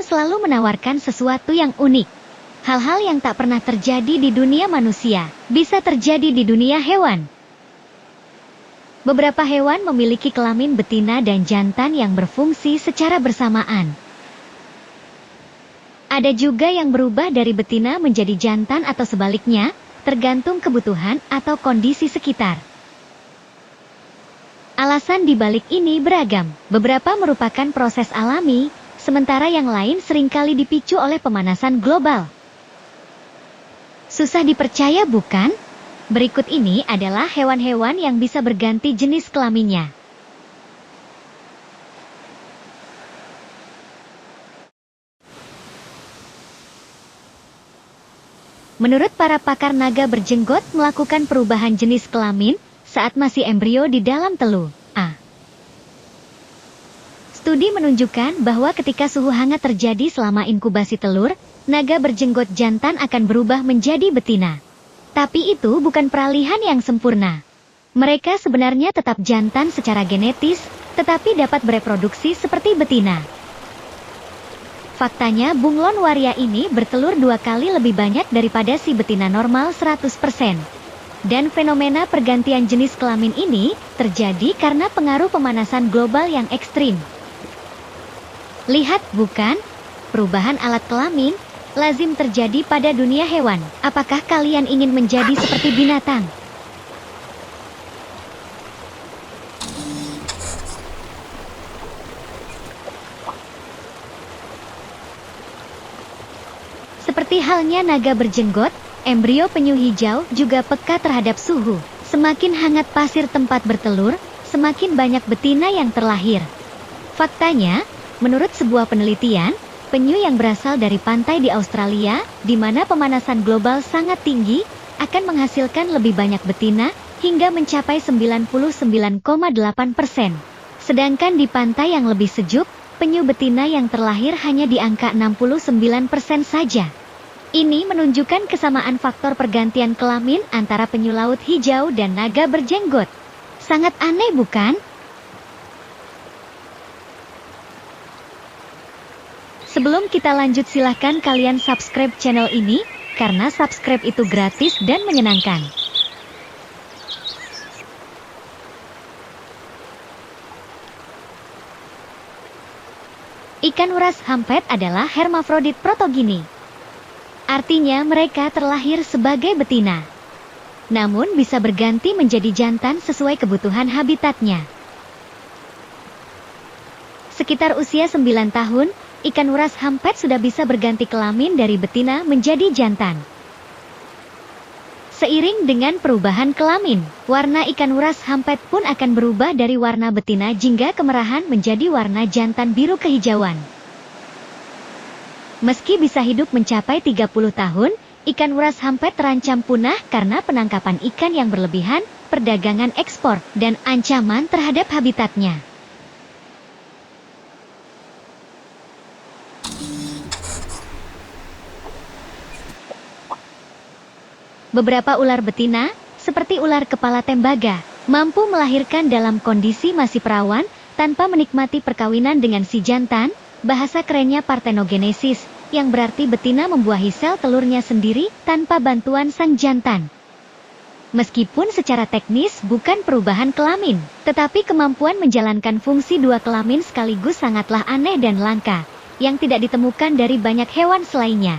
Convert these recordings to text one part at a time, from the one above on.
alam selalu menawarkan sesuatu yang unik. Hal-hal yang tak pernah terjadi di dunia manusia, bisa terjadi di dunia hewan. Beberapa hewan memiliki kelamin betina dan jantan yang berfungsi secara bersamaan. Ada juga yang berubah dari betina menjadi jantan atau sebaliknya, tergantung kebutuhan atau kondisi sekitar. Alasan di balik ini beragam, beberapa merupakan proses alami, sementara yang lain seringkali dipicu oleh pemanasan global. Susah dipercaya bukan? Berikut ini adalah hewan-hewan yang bisa berganti jenis kelaminnya. Menurut para pakar, naga berjenggot melakukan perubahan jenis kelamin saat masih embrio di dalam telur. Studi menunjukkan bahwa ketika suhu hangat terjadi selama inkubasi telur, naga berjenggot jantan akan berubah menjadi betina. Tapi itu bukan peralihan yang sempurna. Mereka sebenarnya tetap jantan secara genetis, tetapi dapat bereproduksi seperti betina. Faktanya bunglon waria ini bertelur 2 kali lebih banyak daripada si betina normal 100%. Dan fenomena pergantian jenis kelamin ini terjadi karena pengaruh pemanasan global yang ekstrim. Lihat bukan? Perubahan alat kelamin lazim terjadi pada dunia hewan. Apakah kalian ingin menjadi seperti binatang? Seperti halnya naga berjenggot, embrio penyu hijau juga peka terhadap suhu. Semakin hangat pasir tempat bertelur, semakin banyak betina yang terlahir. Faktanya, menurut sebuah penelitian, penyu yang berasal dari pantai di Australia, di mana pemanasan global sangat tinggi, akan menghasilkan lebih banyak betina, hingga mencapai 99,8%. Sedangkan di pantai yang lebih sejuk, penyu betina yang terlahir hanya di angka 69% saja. Ini menunjukkan kesamaan faktor pergantian kelamin antara penyu laut hijau dan naga berjenggot. Sangat aneh bukan? Sebelum kita lanjut, silahkan kalian subscribe channel ini, karena subscribe itu gratis dan menyenangkan. Ikan uras hampet adalah hermafrodit protogini. Artinya mereka terlahir sebagai betina. Namun bisa berganti menjadi jantan sesuai kebutuhan habitatnya. Sekitar usia 9 tahun, ikan uras hampet sudah bisa berganti kelamin dari betina menjadi jantan. Seiring dengan perubahan kelamin, warna ikan uras hampet pun akan berubah dari warna betina jingga kemerahan menjadi warna jantan biru kehijauan. Meski bisa hidup mencapai 30 tahun, ikan uras hampet terancam punah karena penangkapan ikan yang berlebihan, perdagangan ekspor, dan ancaman terhadap habitatnya. Beberapa ular betina, seperti ular kepala tembaga, mampu melahirkan dalam kondisi masih perawan, tanpa menikmati perkawinan dengan si jantan, bahasa kerennya partenogenesis, yang berarti betina membuahi sel telurnya sendiri tanpa bantuan sang jantan. Meskipun secara teknis bukan perubahan kelamin, tetapi kemampuan menjalankan fungsi dua kelamin sekaligus sangatlah aneh dan langka, yang tidak ditemukan dari banyak hewan selainnya.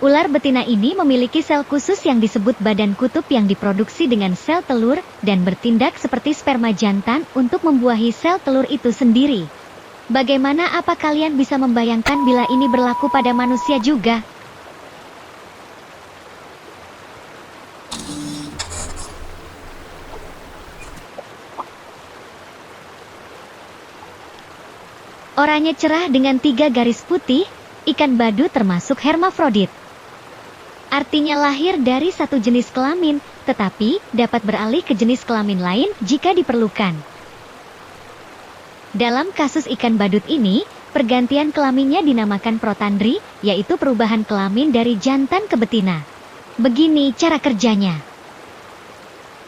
Ular betina ini memiliki sel khusus yang disebut badan kutub yang diproduksi dengan sel telur, dan bertindak seperti sperma jantan untuk membuahi sel telur itu sendiri. Bagaimana apa kalian bisa membayangkan bila ini berlaku pada manusia juga? Oranye cerah dengan 3 garis putih, ikan badu termasuk hermafrodit. Artinya lahir dari satu jenis kelamin, tetapi dapat beralih ke jenis kelamin lain jika diperlukan. Dalam kasus ikan badut ini, pergantian kelaminnya dinamakan protandri, yaitu perubahan kelamin dari jantan ke betina. Begini cara kerjanya.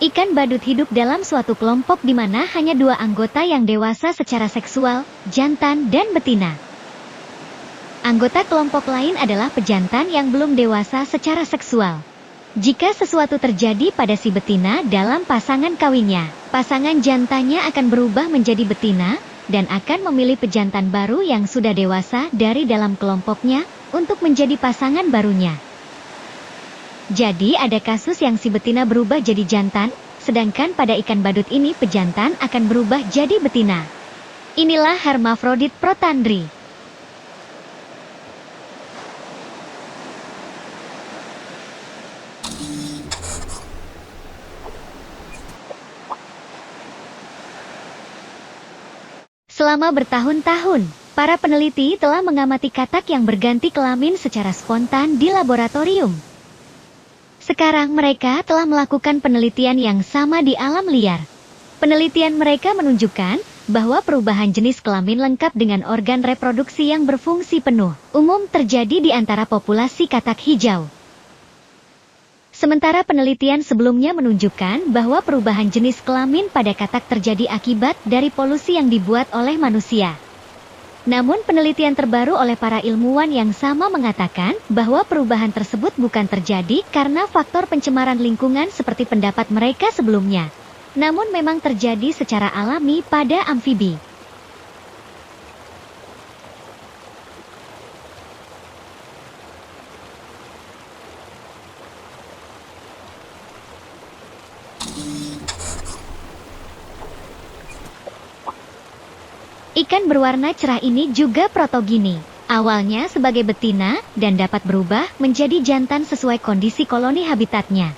Ikan badut hidup dalam suatu kelompok di mana hanya 2 anggota yang dewasa secara seksual, jantan dan betina. Anggota kelompok lain adalah pejantan yang belum dewasa secara seksual. Jika sesuatu terjadi pada si betina dalam pasangan kawinnya, pasangan jantannya akan berubah menjadi betina dan akan memilih pejantan baru yang sudah dewasa dari dalam kelompoknya untuk menjadi pasangan barunya. Jadi ada kasus yang si betina berubah jadi jantan, sedangkan pada ikan badut ini pejantan akan berubah jadi betina. Inilah hermafrodit protandri. Selama bertahun-tahun, para peneliti telah mengamati katak yang berganti kelamin secara spontan di laboratorium. Sekarang mereka telah melakukan penelitian yang sama di alam liar. Penelitian mereka menunjukkan bahwa perubahan jenis kelamin lengkap dengan organ reproduksi yang berfungsi penuh, umum terjadi di antara populasi katak hijau. Sementara penelitian sebelumnya menunjukkan bahwa perubahan jenis kelamin pada katak terjadi akibat dari polusi yang dibuat oleh manusia. Namun penelitian terbaru oleh para ilmuwan yang sama mengatakan bahwa perubahan tersebut bukan terjadi karena faktor pencemaran lingkungan seperti pendapat mereka sebelumnya. Namun memang terjadi secara alami pada amfibi. Ikan berwarna cerah ini juga protogini. Awalnya sebagai betina dan dapat berubah menjadi jantan sesuai kondisi koloni habitatnya.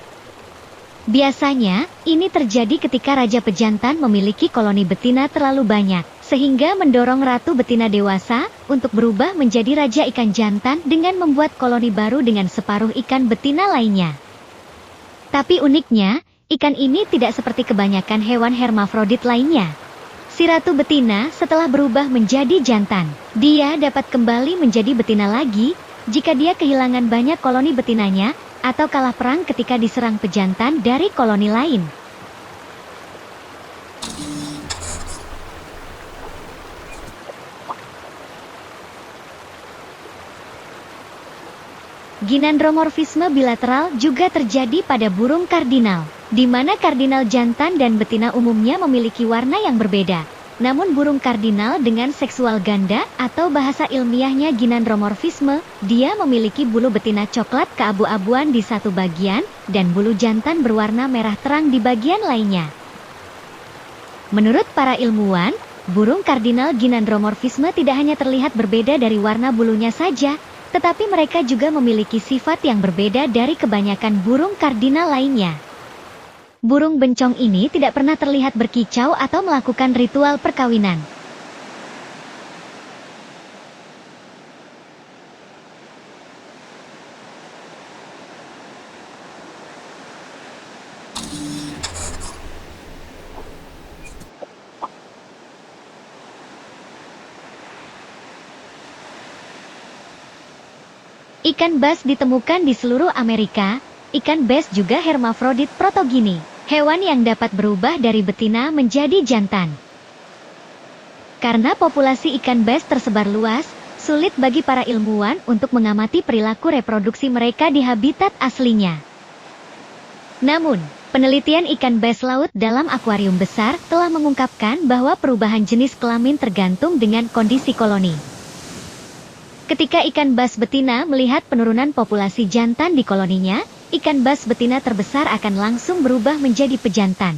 Biasanya, ini terjadi ketika raja pejantan memiliki koloni betina terlalu banyak, sehingga mendorong ratu betina dewasa untuk berubah menjadi raja ikan jantan dengan membuat koloni baru dengan separuh ikan betina lainnya. Tapi uniknya, ikan ini tidak seperti kebanyakan hewan hermafrodit lainnya. Si ratu betina setelah berubah menjadi jantan, dia dapat kembali menjadi betina lagi jika dia kehilangan banyak koloni betinanya atau kalah perang ketika diserang pejantan dari koloni lain. Ginandromorfisme bilateral juga terjadi pada burung kardinal, di mana kardinal jantan dan betina umumnya memiliki warna yang berbeda. Namun burung kardinal dengan seksual ganda atau bahasa ilmiahnya ginandromorfisme, dia memiliki bulu betina coklat keabu-abuan di satu bagian dan bulu jantan berwarna merah terang di bagian lainnya. Menurut para ilmuwan, burung kardinal ginandromorfisme tidak hanya terlihat berbeda dari warna bulunya saja, tetapi mereka juga memiliki sifat yang berbeda dari kebanyakan burung kardinal lainnya. Burung bencong ini tidak pernah terlihat berkicau atau melakukan ritual perkawinan. Ikan bass ditemukan di seluruh Amerika. Ikan bass juga hermafrodit protogini, hewan yang dapat berubah dari betina menjadi jantan. Karena populasi ikan bass tersebar luas, sulit bagi para ilmuwan untuk mengamati perilaku reproduksi mereka di habitat aslinya. Namun, penelitian ikan bass laut dalam akuarium besar telah mengungkapkan bahwa perubahan jenis kelamin tergantung dengan kondisi koloni. Ketika ikan bass betina melihat penurunan populasi jantan di koloninya, ikan bass betina terbesar akan langsung berubah menjadi pejantan.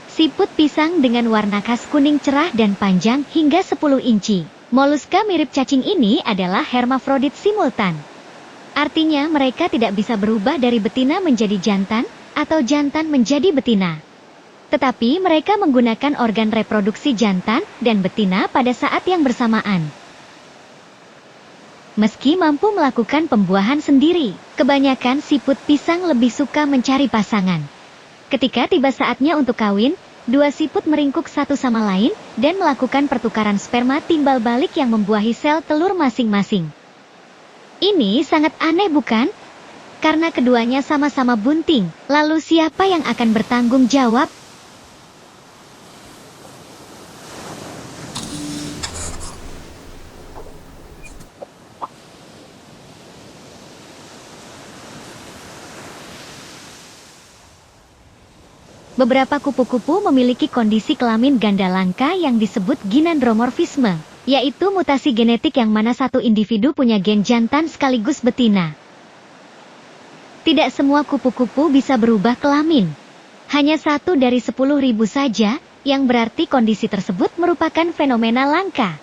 Siput pisang dengan warna khas kuning cerah dan panjang hingga 10 inci. Moluska mirip cacing ini adalah hermafrodit simultan. Artinya mereka tidak bisa berubah dari betina menjadi jantan, atau jantan menjadi betina. Tetapi mereka menggunakan organ reproduksi jantan dan betina pada saat yang bersamaan. Meski mampu melakukan pembuahan sendiri, kebanyakan siput pisang lebih suka mencari pasangan. Ketika tiba saatnya untuk kawin, dua siput meringkuk satu sama lain dan melakukan pertukaran sperma timbal balik yang membuahi sel telur masing-masing. Ini sangat aneh bukan? Karena keduanya sama-sama bunting, lalu siapa yang akan bertanggung jawab? Beberapa kupu-kupu memiliki kondisi kelamin ganda langka yang disebut ginandromorfisme, yaitu mutasi genetik yang mana satu individu punya gen jantan sekaligus betina. Tidak semua kupu-kupu bisa berubah kelamin. Hanya 1 dari 10.000 saja, yang berarti kondisi tersebut merupakan fenomena langka.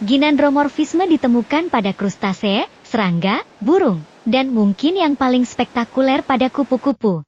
Ginandromorfisme ditemukan pada krustasea, serangga, burung, dan mungkin yang paling spektakuler pada kupu-kupu.